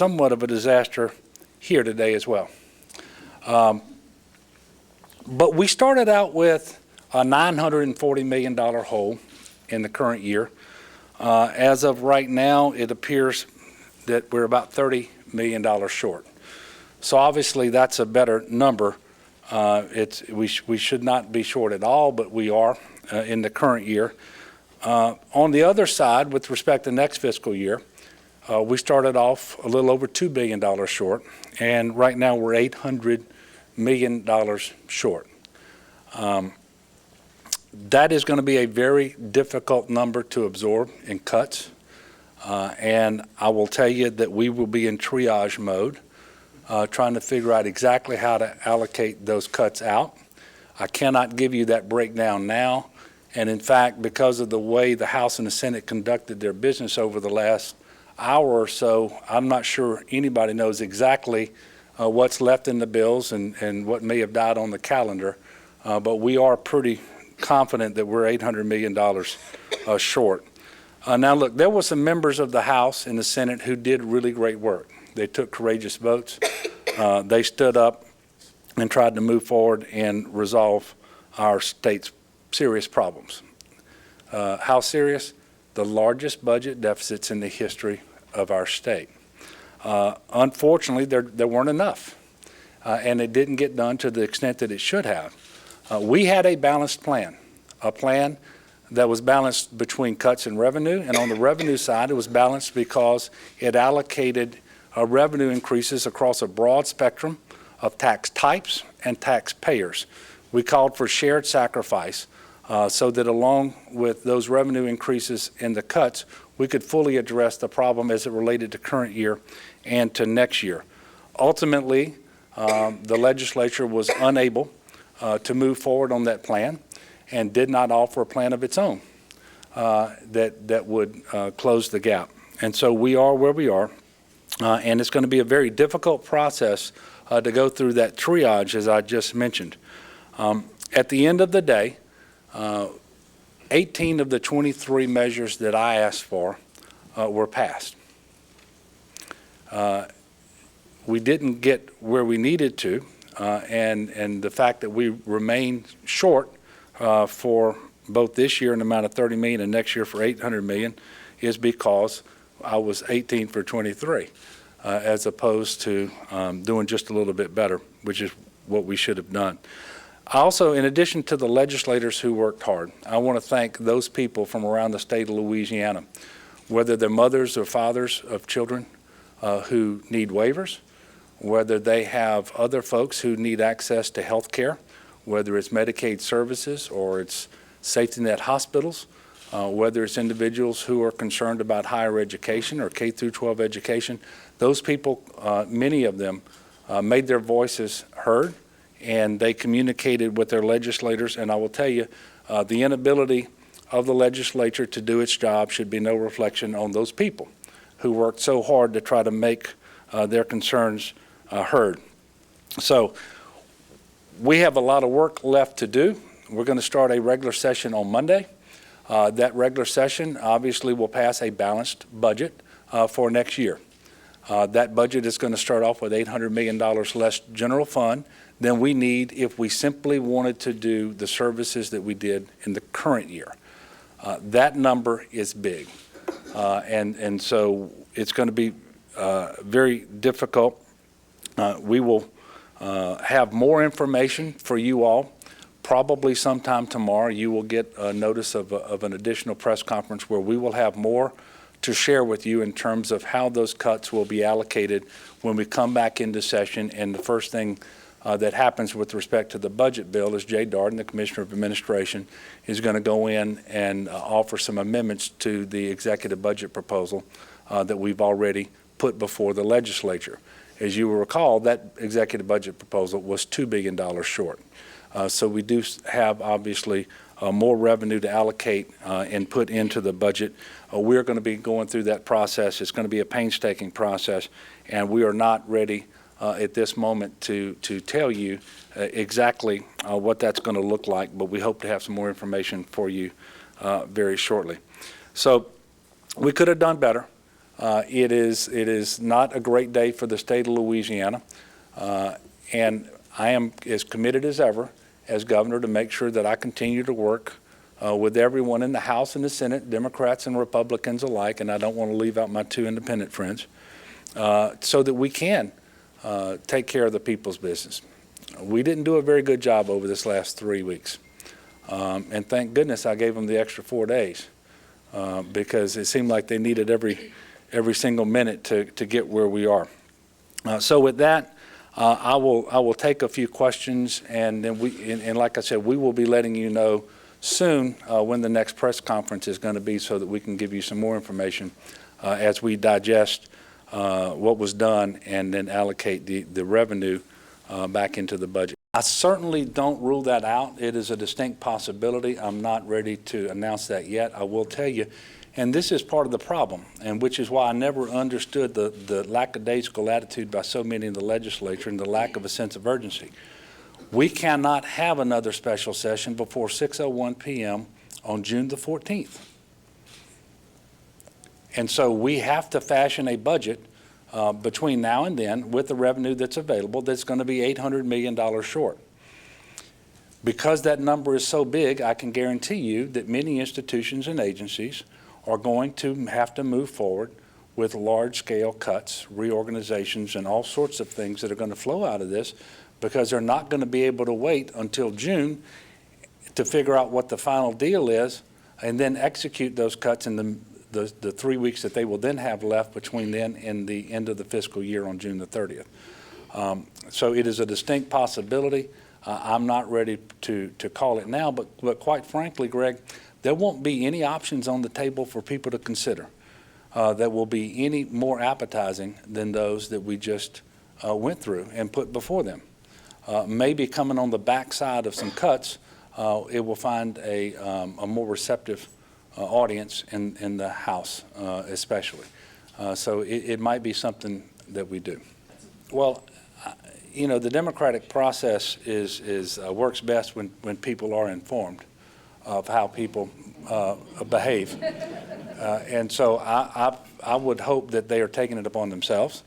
somewhat of a disaster here today as well. But we started out with a $940 million hole in the current year. As of right now, it appears that we're about $30 million short. So obviously that's a better number. We should not be short at all, but we are in the current year. On the other side, with respect to next fiscal year, we started off a little over $2 billion short, and right now we're $800 million short. That is going to be a very difficult number to absorb in cuts, and I will tell you that we will be in triage mode, trying to figure out exactly how to allocate those cuts out. I cannot give you that breakdown now, and in fact, because of the way the House and the Senate conducted their business over the last hour or so, I'm not sure anybody knows exactly what's left in the bills and what may have died on the calendar, but we are pretty confident that we're $800 million short. Now look, there were some members of the House and the Senate who did really great work. They took courageous votes. They stood up and tried to move forward and resolve our state's serious problems. How serious? The largest budget deficits in the history of our state. Unfortunately, there weren't enough, and it didn't get done to the extent that it should have. We had a balanced plan, a plan that was balanced between cuts and revenue, and on the revenue side, it was balanced because it allocated revenue increases across a broad spectrum of tax types and taxpayers. We called for shared sacrifice so that along with those revenue increases and the cuts, we could fully address the problem as it related to current year and to next year. Ultimately, the legislature was unable to move forward on that plan and did not offer a plan of its own that would close the gap. And so we are where we are, and it's going to be a very difficult process to go through that triage, as I just mentioned. At the end of the day, 18 of the 23 measures that I asked for were passed. We didn't get where we needed to, and the fact that we remain short for both this year in the amount of $30 million and next year for $800 million is because I was 18 for 23, as opposed to doing just a little bit better, which is what we should have done. Also, in addition to the legislators who worked hard, I want to thank those people from around the state of Louisiana, whether they're mothers or fathers of children who need waivers, whether they have other folks who need access to health care, whether it's Medicaid services or it's safety net hospitals, whether it's individuals who are concerned about higher education or K through 12 education. Those people, many of them, made their voices heard, and they communicated with their legislators. And I will tell you, the inability of the legislature to do its job should be no reflection on those people who worked so hard to try to make their concerns heard. So we have a lot of work left to do. We're going to start a regular session on Monday. That regular session obviously will pass a balanced budget for next year. That budget is going to start off with $800 million less general fund than we need if we simply wanted to do the services that we did in the current year. That number is big, and so it's going to be very difficult. We will have more information for you all. Probably sometime tomorrow you will get a notice of an additional press conference where we will have more to share with you in terms of how those cuts will be allocated when we come back into session. And the first thing that happens with respect to the budget bill is Jay Darden, the Commissioner of Administration, is going to go in and offer some amendments to the executive budget proposal that we've already put before the legislature. As you will recall, that executive budget proposal was $2 billion short. So we do have, obviously, more revenue to allocate and put into the budget. We're going to be going through that process. It's going to be a painstaking process, and we are not ready at this moment to tell you exactly what that's going to look like, but we hope to have some more information for you very shortly. So we could have done better. It is not a great day for the state of Louisiana, and I am as committed as ever as governor to make sure that I continue to work with everyone in the House and the Senate, Democrats and Republicans alike, and I don't want to leave out my two independent friends, so that we can take care of the people's business. We didn't do a very good job over this last 3 weeks, and thank goodness I gave them the extra 4 days because it seemed like they needed every single minute to get where we are. So with that, I will take a few questions, and then and like I said, we will be letting you know soon when the next press conference is going to be, so that we can give you some more information as we digest what was done and then allocate the revenue back into the budget. I certainly don't rule that out. It is a distinct possibility. I'm not ready to announce that yet. I will tell you, and this is part of the problem, and which is why I never understood the lackadaisical attitude by so many in the legislature and the lack of a sense of urgency. We cannot have another special session before 6:01 p.m. on June the 14th. And so we have to fashion a budget between now and then with the revenue that's available that's going to be $800 million short. Because that number is so big, I can guarantee you that many institutions and agencies are going to have to move forward with large-scale cuts, reorganizations, and all sorts of things that are going to flow out of this, because they're not going to be able to wait until June to figure out what the final deal is and then execute those cuts in the 3 weeks that they will then have left between then and the end of the fiscal year on June the 30th. So it is a distinct possibility. I'm not ready to call it now, but quite frankly, Greg, there won't be any options on the table for people to consider that will be any more appetizing than those that we just went through and put before them. Maybe coming on the backside of some cuts, it will find a more receptive audience in the House, especially. So it might be something that we do. Well, you know, the democratic process works best when people are informed of how people behave. And so I would hope that they are taking it upon themselves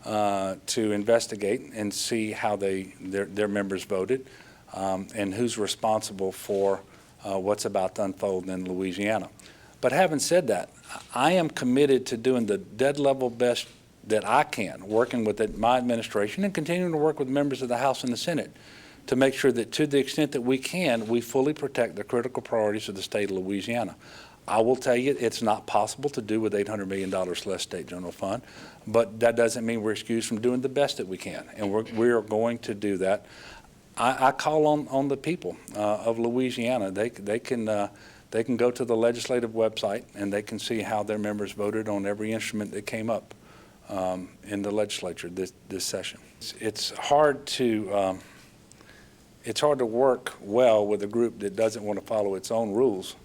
to investigate and see how their members voted and who's responsible for what's about to unfold in Louisiana. But having said that, I am committed to doing the dead level best that I can, working with my administration and continuing to work with members of the House and the Senate to make sure that, to the extent that we can, we fully protect the critical priorities of the state of Louisiana. I will tell you, it's not possible to do with $800 million less state general fund, but that doesn't mean we're excused from doing the best that we can, and we're going to do that. I call on the people of Louisiana. They can go to the legislative website and they can see how their members voted on every instrument that came up in the legislature this session. It's hard to work well with a group that doesn't want to follow its own rules.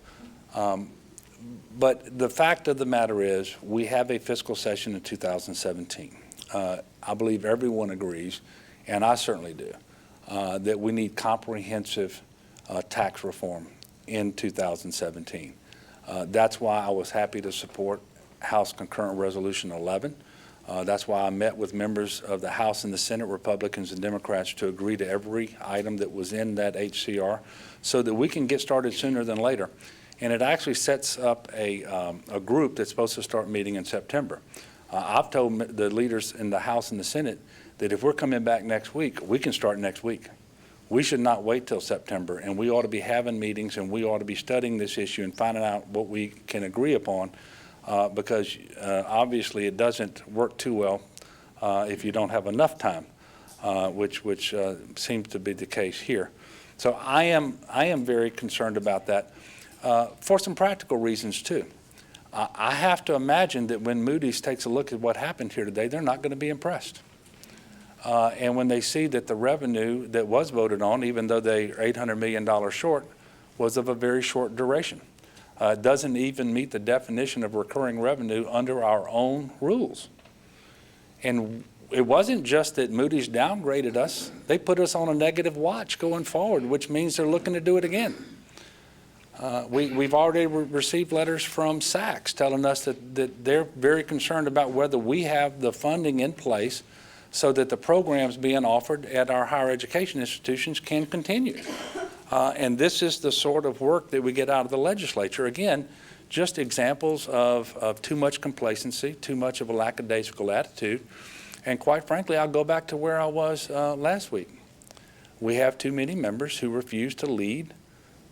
But the fact of the matter is, we have a fiscal session in 2017. I believe everyone agrees, and I certainly do, that we need comprehensive tax reform in 2017. That's why I was happy to support House Concurrent Resolution 11. That's why I met with members of the House and the Senate, Republicans and Democrats, to agree to every item that was in that HCR so that we can get started sooner than later. And it actually sets up a group that's supposed to start meeting in September. I've told the leaders in the House and the Senate that if we're coming back next week, we can start next week. We should not wait till September, and we ought to be having meetings, and we ought to be studying this issue and finding out what we can agree upon, because obviously it doesn't work too well if you don't have enough time, which seems to be the case here. So I am very concerned about that for some practical reasons too. I have to imagine that when Moody's takes a look at what happened here today, they're not going to be impressed. And when they see that the revenue that was voted on, even though they are $800 million short, was of a very short duration. It doesn't even meet the definition of recurring revenue under our own rules. And it wasn't just that Moody's downgraded us. They put us on a negative watch going forward, which means they're looking to do it again. We've already received letters from SACS telling us that they're very concerned about whether we have the funding in place so that the programs being offered at our higher education institutions can continue. And this is the sort of work that we get out of the legislature. Again, just examples of too much complacency, too much of a lackadaisical attitude. And quite frankly, I'll go back to where I was last week. We have too many members who refuse to lead,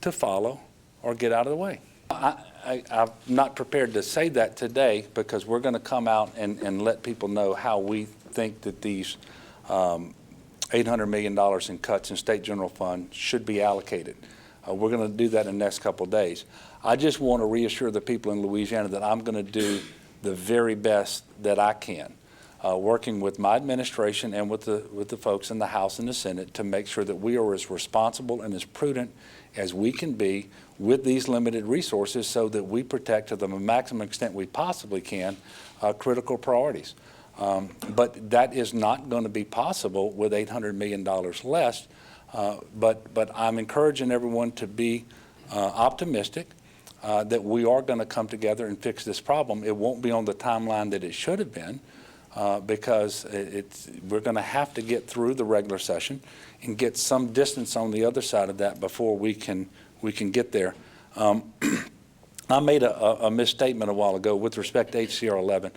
to follow, or get out of the way. I'm not prepared to say that today because we're going to come out and let people know how we think that these $800 million in cuts in state general fund should be allocated. We're going to do that in the next couple of days. I just want to reassure the people in Louisiana that I'm going to do the very best that I can, working with my administration and with the folks in the House and the Senate to make sure that we are as responsible and as prudent as we can be with these limited resources so that we protect to the maximum extent we possibly can critical priorities. But that is not going to be possible with $800 million less. But I'm encouraging everyone to be optimistic that we are going to come together and fix this problem. It won't be on the timeline that it should have been because we're going to have to get through the regular session and get some distance on the other side of that before we can get there. I made a misstatement a while ago with respect to HCR 11.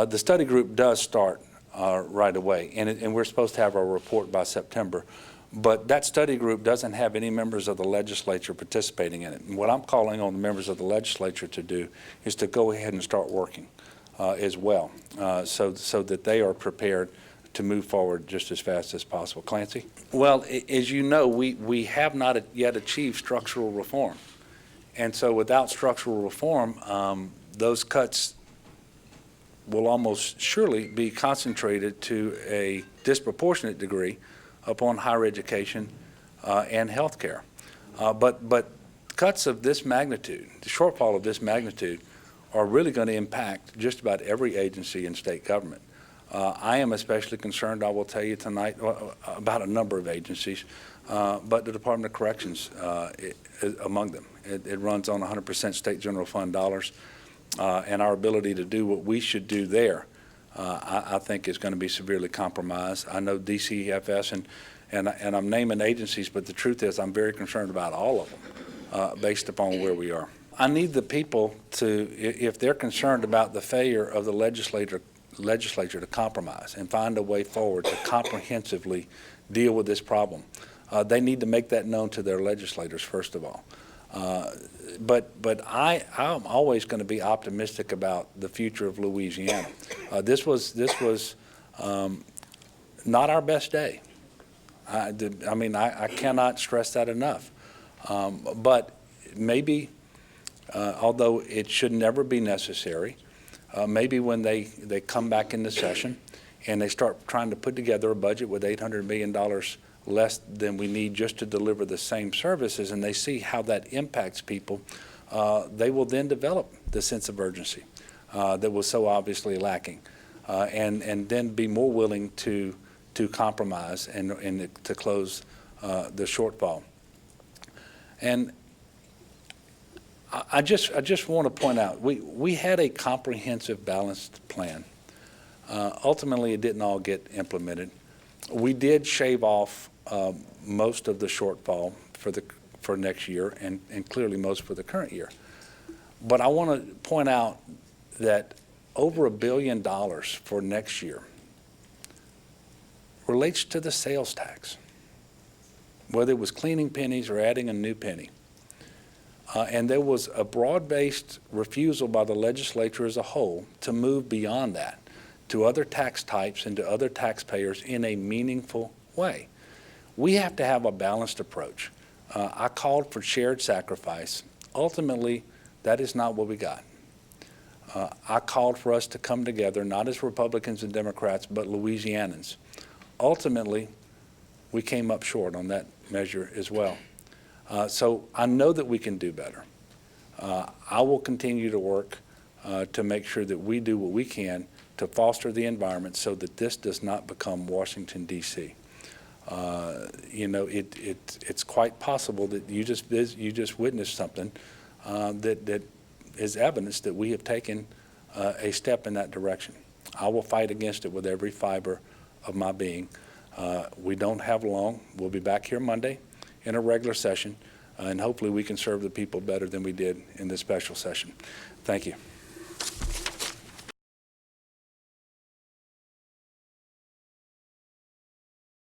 The study group does start right away, and we're supposed to have our report by September. But that study group doesn't have any members of the legislature participating in it. And what I'm calling on the members of the legislature to do is to go ahead and start working as well, so that they are prepared to move forward just as fast as possible. Clancy? Well, as you know, we have not yet achieved structural reform. And so without structural reform, those cuts will almost surely be concentrated to a disproportionate degree upon higher education and health care. But cuts of this magnitude, the shortfall of this magnitude, are really going to impact just about every agency in state government. I am especially concerned, I will tell you tonight, about a number of agencies, but the Department of Corrections among them. It runs on 100% state general fund dollars, and our ability to do what we should do there I think is going to be severely compromised. I know DCFS and I'm naming agencies, but the truth is I'm very concerned about all of them based upon where we are. I need the people to, if they're concerned about the failure of the legislature to compromise and find a way forward to comprehensively deal with this problem, they need to make that known to their legislators first of all. But I'm always going to be optimistic about the future of Louisiana. This was not our best day. I mean, I cannot stress that enough. But maybe, although it should never be necessary, maybe when they come back into session and they start trying to put together a budget with $800 million less than we need just to deliver the same services, and they see how that impacts people, they will then develop the sense of urgency that was so obviously lacking, and then be more willing to compromise and to close the shortfall. And I just want to point out, we had a comprehensive, balanced plan. Ultimately, it didn't all get implemented. We did shave off most of the shortfall for next year, and clearly most for the current year. But I want to point out that over $1 billion for next year relates to the sales tax, whether it was cleaning pennies or adding a new penny. And there was a broad-based refusal by the legislature as a whole to move beyond that to other tax types and to other taxpayers in a meaningful way. We have to have a balanced approach. I called for shared sacrifice. Ultimately, that is not what we got. I called for us to come together, not as Republicans and Democrats, but Louisianans. Ultimately, we came up short on that measure as well. So I know that we can do better. I will continue to work to make sure that we do what we can to foster the environment so that this does not become Washington, D.C. you know, it's quite possible that you just witnessed something that is evidence that we have taken a step in that direction. I will fight against it with every fiber of my being. We don't have long. We'll be back here Monday in a regular session, and hopefully we can serve the people better than we did in this special session. Thank you.